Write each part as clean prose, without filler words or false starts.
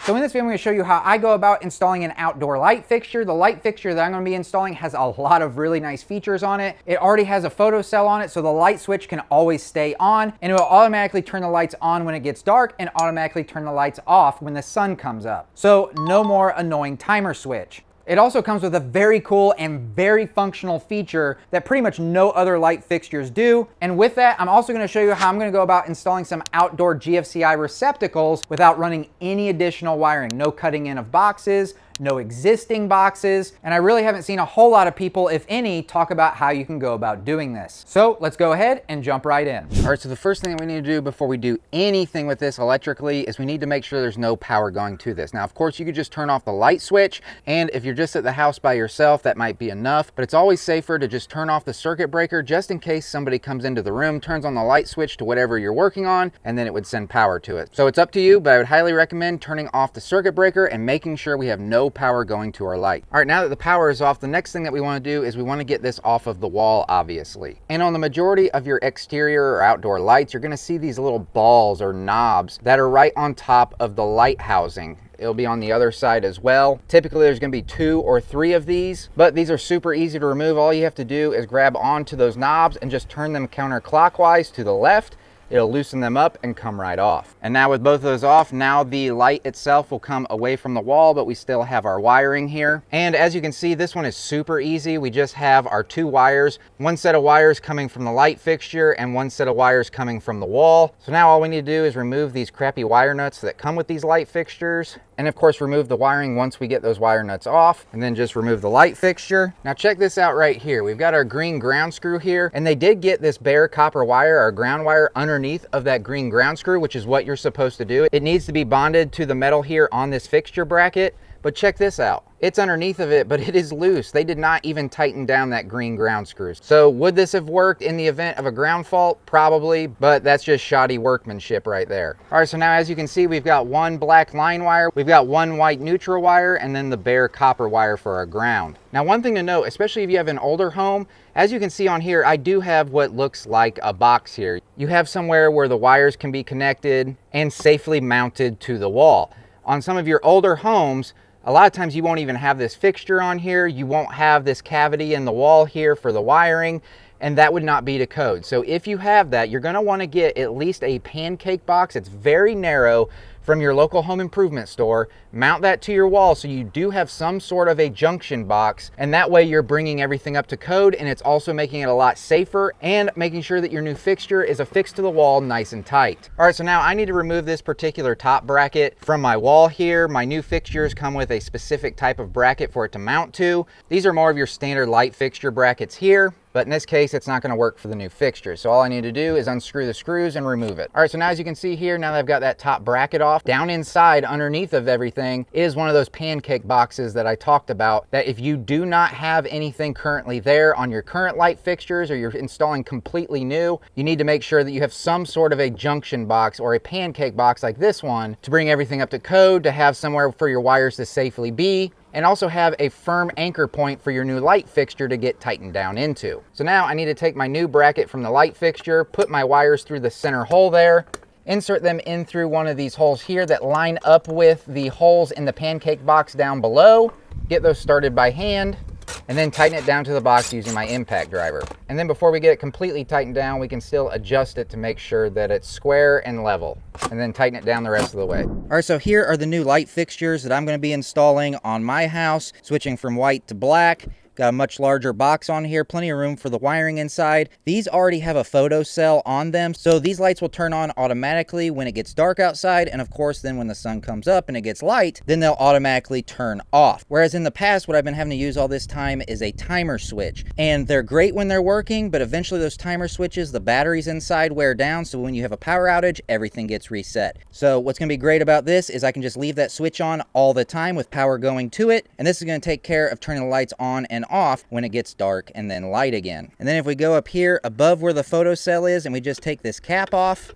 So in this video, I'm going to show you how I go about installing an outdoor light fixture. The light fixture that I'm going to be installing has a lot of really nice features on it. It already has a photo cell on it, so the light switch can always stay on, and it will automatically turn the lights on when it gets dark and automatically turn the lights off when the sun comes up. So no more annoying timer switch. It also comes with a very cool and very functional feature that pretty much no other light fixtures do. And with that, I'm also going to show you how I'm going to go about installing some outdoor GFCI receptacles without running any additional wiring. No cutting in of boxes, no existing boxes, and I really haven't seen a whole lot of people, if any, talk about how you can go about doing this. So let's go ahead and jump right in. All right, so the first thing that we need to do before we do anything with this electrically is we need to make sure there's no power going to this. Now, of course, you could just turn off the light switch, and if you're just at the house by yourself, that might be enough, but it's always safer to just turn off the circuit breaker just in case somebody comes into the room, turns on the light switch to whatever you're working on, and then it would send power to it. So it's up to you, but I would highly recommend turning off the circuit breaker and making sure we have no power going to our light. All right, now that the power is off, the next thing that we want to do is we want to get this off of the wall, obviously. And on the majority of your exterior or outdoor lights, you're going to see these little balls or knobs that are right on top of the light housing. It'll be on the other side as well. Typically, there's going to be 2 or 3 of these, but these are super easy to remove. All you have to do is grab onto those knobs and just turn them counterclockwise to the left. It'll loosen them up and come right off. And now with both of those off, now the light itself will come away from the wall, but we still have our wiring here. And as you can see, this one is super easy. We just have our 2 wires, one set of wires coming from the light fixture and one set of wires coming from the wall. So now all we need to do is remove these crappy wire nuts that come with these light fixtures. And of course, remove the wiring once we get those wire nuts off, and then just remove the light fixture. Now check this out right here. We've got our green ground screw here, and they did get this bare copper wire, our ground wire, underneath of that green ground screw, which is what you're supposed to do. It needs to be bonded to the metal here on this fixture bracket. But check this out. It's underneath of it, but it is loose. They did not even tighten down that green ground screw. So would this have worked in the event of a ground fault? Probably, but that's just shoddy workmanship right there. All right, so now as you can see, we've got 1 black line wire, we've got 1 white neutral wire, and then the bare copper wire for our ground. Now, one thing to note, especially if you have an older home, as you can see on here, I do have what looks like a box here. You have somewhere where the wires can be connected and safely mounted to the wall. On some of your older homes, a lot of times you won't even have this fixture on here. You won't have this cavity in the wall here for the wiring, and that would not be to code. So if you have that, you're going to want to get at least a pancake box. It's very narrow from your local home improvement store. Mount that to your wall so you do have some sort of a junction box, and that way you're bringing everything up to code, and it's also making it a lot safer and making sure that your new fixture is affixed to the wall nice and tight. All right, so now I need to remove this particular top bracket from my wall here. My new fixtures come with a specific type of bracket for it to mount to. These are more of your standard light fixture brackets here, but in this case, it's not going to work for the new fixture. So all I need to do is unscrew the screws and remove it. All right, so now as you can see here, now that I've got that top bracket off, down inside underneath of everything is one of those pancake boxes that I talked about, that if you do not have anything currently there on your current light fixtures, or you're installing completely new, you need to make sure that you have some sort of a junction box or a pancake box like this one to bring everything up to code, to have somewhere for your wires to safely be, and also have a firm anchor point for your new light fixture to get tightened down into. So now I need to take my new bracket from the light fixture, put my wires through the center hole there, insert them in through one of these holes here that line up with the holes in the pancake box down below, get those started by hand, and then tighten it down to the box using my impact driver. And then before we get it completely tightened down, we can still adjust it to make sure that it's square and level, and then tighten it down the rest of the way. All right, so here are the new light fixtures that I'm going to be installing on my house, switching from white to black. Got a much larger box on here, plenty of room for the wiring inside. These already have a photo cell on them, so these lights will turn on automatically when it gets dark outside, and of course then when the sun comes up and it gets light, then they'll automatically turn off. Whereas in the past, what I've been having to use all this time is a timer switch, and they're great when they're working, but eventually those timer switches, the batteries inside wear down, so when you have a power outage, everything gets reset. So what's going to be great about this is I can just leave that switch on all the time with power going to it, and this is going to take care of turning the lights on and off when it gets dark and then light again. And then if we go up here above where the photo cell is and we just take this cap off,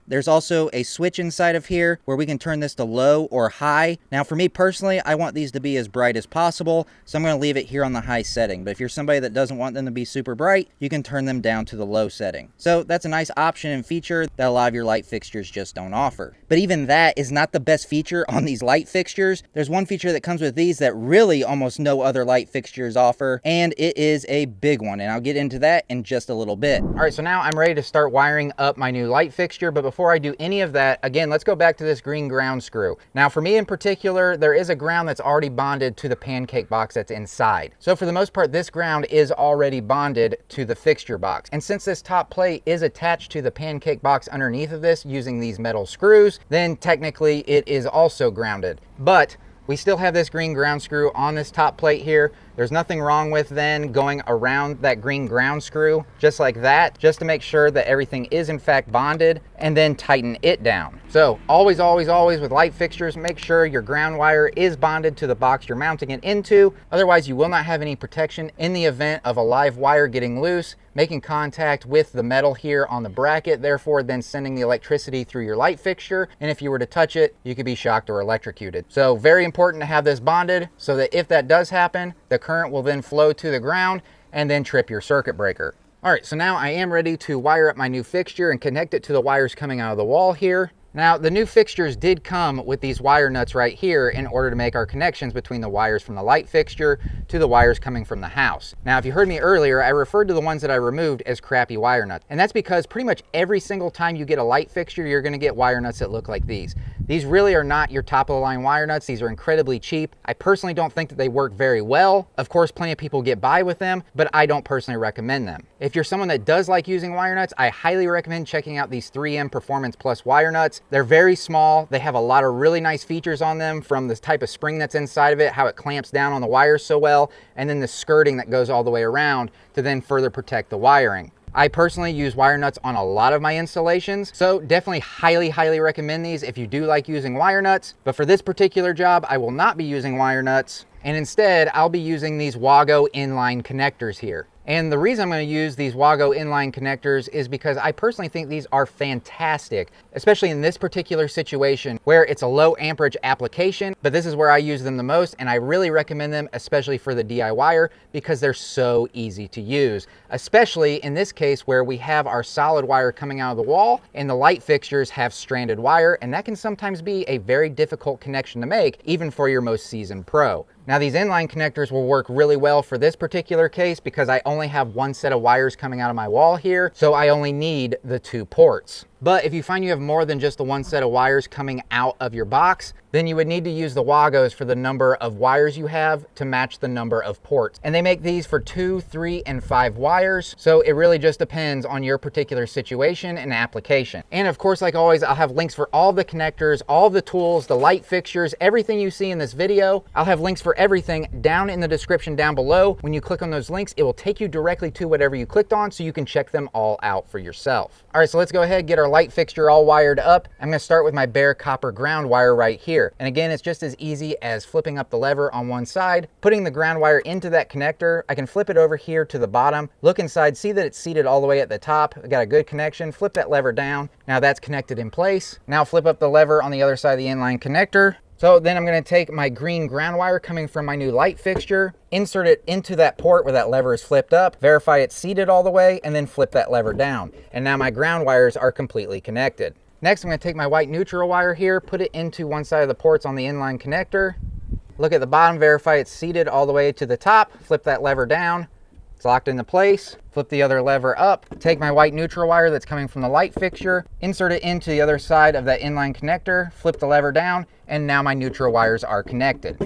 There's also a switch inside of here where we can turn this to low or high. Now for me personally, I want these to be as bright as possible, so I'm going to leave it here on the high setting. But if you're somebody that doesn't want them to be super bright, you can turn them down to the low setting. So that's a nice option and feature that a lot of your light fixtures just don't offer. But even that is not the best feature on these light fixtures. There's one feature that comes with these that really almost no other light fixtures offer, and it is a big one, and I'll get into that in just a little bit. All right, so now I'm ready to start wiring up my new light fixture, but before I do any of that, again, let's go back to this green ground screw. Now for me in particular, there is a ground that's already bonded to the pancake box that's inside. So for the most part, this ground is already bonded to the fixture box. And since this top plate is attached to the pancake box underneath of this using these metal screws, then technically it is also grounded. But we still have this green ground screw on this top plate here. There's nothing wrong with then going around that green ground screw just like that, just to make sure that everything is in fact bonded, and then tighten it down. So always, always, always with light fixtures, make sure your ground wire is bonded to the box you're mounting it into. Otherwise, you will not have any protection in the event of a live wire getting loose, making contact with the metal here on the bracket, therefore then sending the electricity through your light fixture. And if you were to touch it, you could be shocked or electrocuted. So very important to have this bonded so that if that does happen, the current will then flow to the ground and then trip your circuit breaker. All right, so now I am ready to wire up my new fixture and connect it to the wires coming out of the wall here. Now, the new fixtures did come with these wire nuts right here in order to make our connections between the wires from the light fixture to the wires coming from the house. Now, if you heard me earlier, I referred to the ones that I removed as crappy wire nuts. And that's because pretty much every single time you get a light fixture, you're gonna get wire nuts that look like these. These really are not your top of the line wire nuts. These are incredibly cheap. I personally don't think that they work very well. Of course, plenty of people get by with them, but I don't personally recommend them. If you're someone that does like using wire nuts, I highly recommend checking out these 3M Performance Plus wire nuts. They're very small. They have a lot of really nice features on them, from this type of spring that's inside of it, how it clamps down on the wires so well, and then the skirting that goes all the way around to then further protect the wiring. I personally use wire nuts on a lot of my installations, so definitely highly, highly recommend these if you do like using wire nuts. But for this particular job, I will not be using wire nuts, and instead I'll be using these Wago inline connectors here. And the reason I'm going to use these Wago inline connectors is because I personally think these are fantastic, especially in this particular situation where it's a low amperage application, but this is where I use them the most, and I really recommend them, especially for the DIYer, because they're so easy to use, especially in this case where we have our solid wire coming out of the wall and the light fixtures have stranded wire, and that can sometimes be a very difficult connection to make, even for your most seasoned pro. Now, these inline connectors will work really well for this particular case because I only have one set of wires coming out of my wall here, so I only need the 2 ports. But if you find you have more than just the one set of wires coming out of your box, then you would need to use the Wagos for the number of wires you have to match the number of ports. And they make these for 2, 3, and 5 wires, so it really just depends on your particular situation and application. And of course, like always, I'll have links for all the connectors, all the tools, the light fixtures, everything you see in this video. I'll have links for everything down in the description down below. When you click on those links, it will take you directly to whatever you clicked on, so you can check them all out for yourself. All right, so let's go ahead and get our light fixture all wired up. I'm going to start with my bare copper ground wire right here. And again, it's just as easy as flipping up the lever on one side, putting the ground wire into that connector. I can flip it over here to the bottom, look inside, see that it's seated all the way at the top. I got a good connection, flip that lever down. Now that's connected in place. Now flip up the lever on the other side of the inline connector. So then I'm going to take my green ground wire coming from my new light fixture, insert it into that port where that lever is flipped up, verify it's seated all the way, and then flip that lever down. And now my ground wires are completely connected. Next, I'm going to take my white neutral wire here, put it into one side of the ports on the inline connector, look at the bottom, verify it's seated all the way to the top, flip that lever down. It's locked into place. Flip the other lever up. Take my white neutral wire that's coming from the light fixture, insert it into the other side of that inline connector, flip the lever down, and now my neutral wires are connected.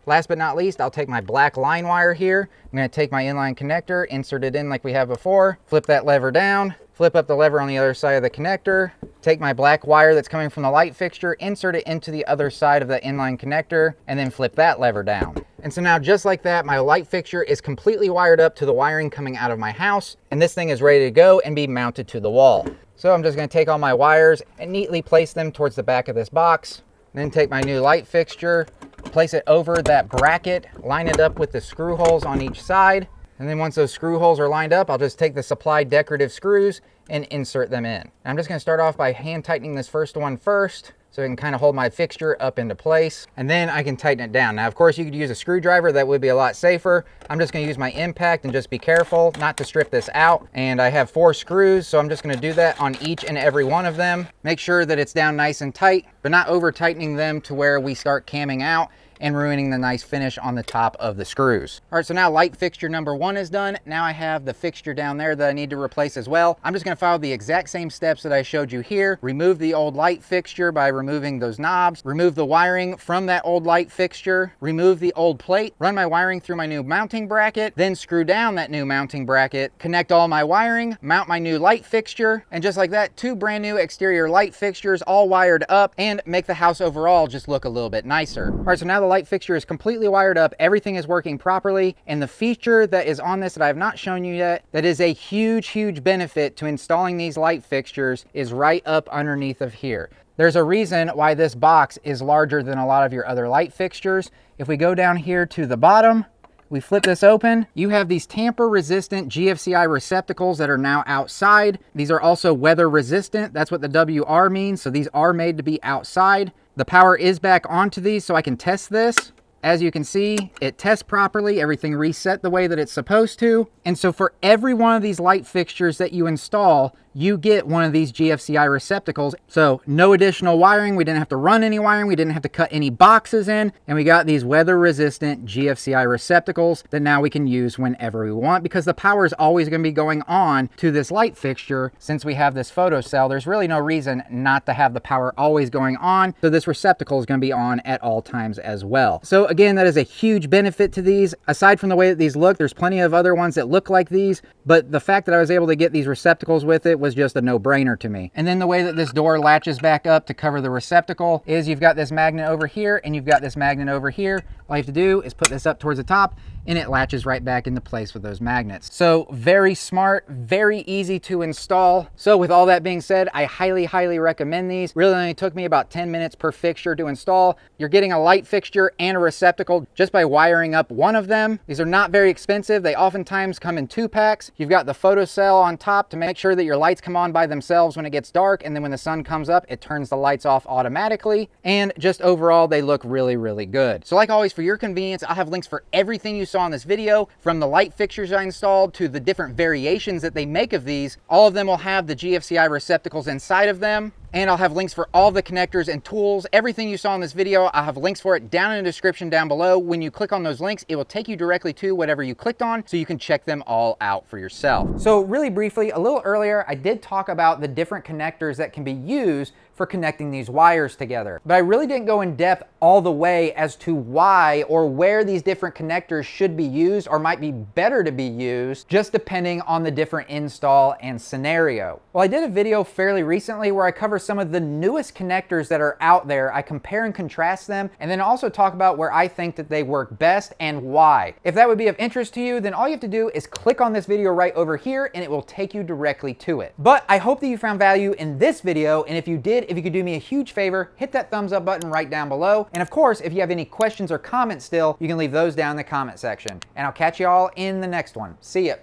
Last but not least, I'll take my black line wire here. I'm going to take my inline connector, insert it in like we have before, flip that lever down, flip up the lever on the other side of the connector, take my black wire that's coming from the light fixture, insert it into the other side of the inline connector, and then flip that lever down. And so now, just like that, my light fixture is completely wired up to the wiring coming out of my house, and this thing is ready to go and be mounted to the wall. So I'm just going to take all my wires and neatly place them towards the back of this box, then take my new light fixture, place it over that bracket, line it up with the screw holes on each side, And then once those screw holes are lined up, I'll just take the supplied decorative screws and insert them in. I'm just gonna start off by hand tightening this first one first, so it can kind of hold my fixture up into place, and then I can tighten it down. Now, of course, you could use a screwdriver. That would be a lot safer. I'm just gonna use my impact and just be careful not to strip this out. And I have 4 screws, so I'm just gonna do that on each and every one of them. Make sure that it's down nice and tight, but not over tightening them to where we start camming out and ruining the nice finish on the top of the screws. All right, so now light fixture number 1 is done. Now I have the fixture down there that I need to replace as well. I'm just gonna follow the exact same steps that I showed you here. Remove the old light fixture by removing those knobs, remove the wiring from that old light fixture, remove the old plate, run my wiring through my new mounting bracket, then screw down that new mounting bracket, connect all my wiring, mount my new light fixture, and just like that, 2 brand new exterior light fixtures all wired up and make the house overall just look a little bit nicer. All right, so now the light fixture is completely wired up, everything is working properly, and the feature that is on this that I have not shown you yet, that is a huge benefit to installing these light fixtures, is right up underneath of here. There's a reason why this box is larger than a lot of your other light fixtures. If we go down here to the bottom, we flip this open, you have these tamper resistant GFCI receptacles that are now outside. These are also weather resistant. That's what the WR means. So these are made to be outside. The power is back onto these so I can test this. As you can see, it tests properly, everything reset the way that it's supposed to. And so for every one of these light fixtures that you install, you get one of these GFCI receptacles. So no additional wiring, we didn't have to run any wiring, we didn't have to cut any boxes in, and we got these weather resistant GFCI receptacles that now we can use whenever we want, because the power is always gonna be going on to this light fixture. Since we have this photocell, there's really no reason not to have the power always going on, so this receptacle is gonna be on at all times as well. So again, that is a huge benefit to these. Aside from the way that these look, there's plenty of other ones that look like these, but the fact that I was able to get these receptacles with it was just a no-brainer to me. And then the way that this door latches back up to cover the receptacle is you've got this magnet over here and you've got this magnet over here. All you have to do is put this up towards the top and it latches right back into place with those magnets. So very smart, very easy to install. So with all that being said, I highly recommend these. Really only took me about 10 minutes per fixture to install. You're getting a light fixture and a receptacle just by wiring up one of them. These are not very expensive. They oftentimes come in 2 packs. You've got the photocell on top to make sure that your lights come on by themselves when it gets dark, and then when the sun comes up, it turns the lights off automatically. And just overall, they look really good. So like always, for your convenience, I'll have links for everything you saw in this video, from the light fixtures I installed to the different variations that they make of these. All of them will have the GFCI receptacles inside of them. And I'll have links for all the connectors and tools. Everything you saw in this video, I'll have links for it down in the description down below. When you click on those links, it will take you directly to whatever you clicked on, so you can check them all out for yourself. So really briefly, a little earlier, I did talk about the different connectors that can be used for connecting these wires together. But I really didn't go in depth all the way as to why or where these different connectors should be used or might be better to be used, just depending on the different install and scenario. Well, I did a video fairly recently where I cover some of the newest connectors that are out there. I compare and contrast them, and then also talk about where I think that they work best and why. If that would be of interest to you, then all you have to do is click on this video right over here and it will take you directly to it. But I hope that you found value in this video, and if you did, if you could do me a huge favor, hit that thumbs up button right down below. And of course, if you have any questions or comments still, you can leave those down in the comment section. And I'll catch you all in the next one. See ya.